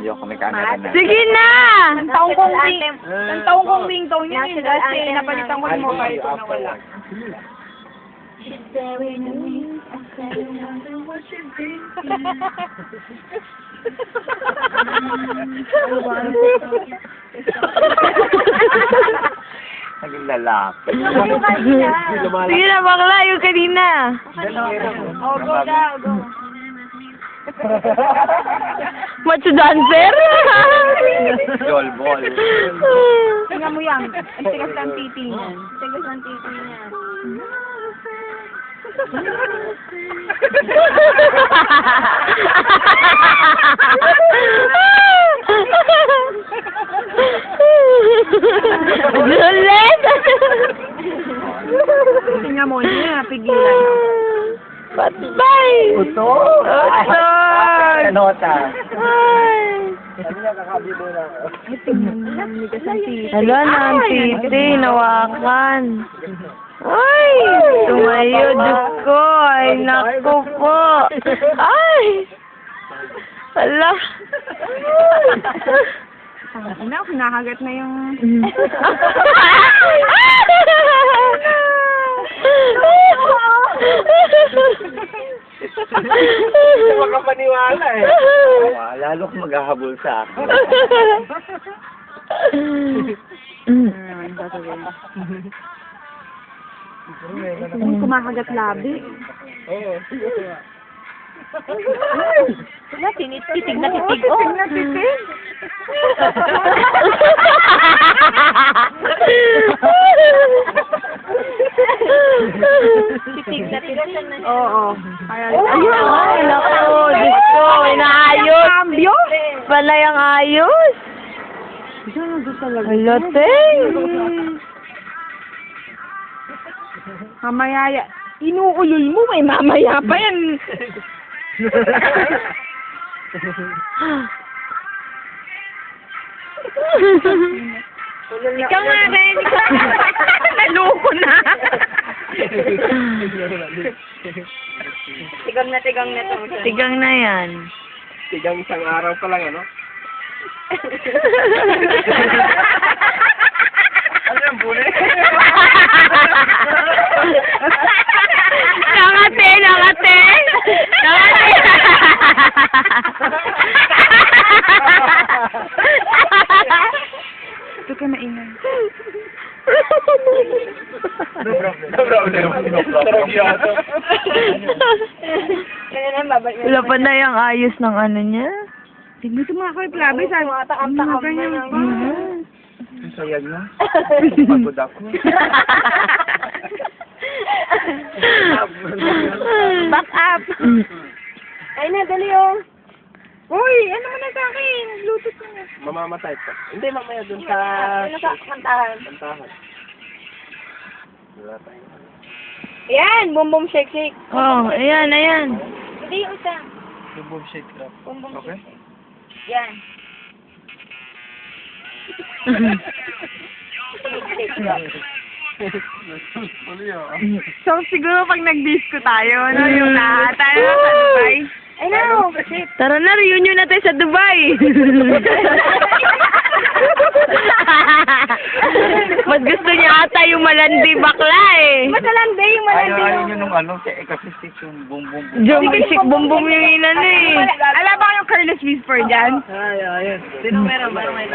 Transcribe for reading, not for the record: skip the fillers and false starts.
Yok, may camera na. Sige na! Ang taong kong ringtone niya yun. Kasi napalitan ko yung mobile ko na wala. Naging lalaki. Sige na, bakla, yung kanina. Oh, go daw, go. Macho dancer? Jol ball. Tingnan mo yan. Ang tigas ng titi niyan. Tigas ng titi niyan. Juliet! Tingnan mo niya, pigilan. Patay! Uto! Utoy! Kanota. Ay! Hala na, ang titi, nawakan. Ay! Tumayo, Diyos ko. Ay, naku po. Ay! Hala. Ano, kinakagat na yung... Hindi makapaniwala eh. Lalo kang maghahabol sa akin. Kumakagat labi. Oo. Wala, titig na titig. Oh, titig na titig. Titig na titig. Oo. Ayun, ay, naku, Diyos ko, inaayos. Cambio? Palay ang ayos. Hala, Teng. Mamaya, inuulol mo, may mamaya pa yan. Ikaw nga rin. Naluko na. Tigang na to. Tigang na yan. Tigang isang araw pa lang, ano? Ano yung buli? Nakate, nakate. Nakate. Ito ka maingay. No problem. Sarap yata. Wala pa na yung ayos ng ano niya. Tignan ito mga kaplabi. Sabi mo, takam-takam na yan. Ang sayag na. Pagod ako. Back up. Ay na, dali oh. Uy, ano mo na sa akin? Bluetooth mo na. Mamamatay pa. Hindi, mamaya dun sa... Ano sa kantahan? Kantahan. Wala tayo. Ayan, boom boom shake shake. Oh, ayan, ayan. Hindi yung isa. Boom shake trap. Boom boom Okay? shake. Yan. So, siguro pag nag-disco tayo, ano, yung lahat tayo sa Dubai. I know. Tara na, reunion na tayo sa Dubai. Mas gusto niya ata yung malandi bakla eh. Masalande yung malandi. Ayaw nyo nung ano, kasi yung boom boom boom. Jumbisik bum-bum yung inan eh. Alam ba yung careless whisper dyan? Ay, ayun. Sino meron?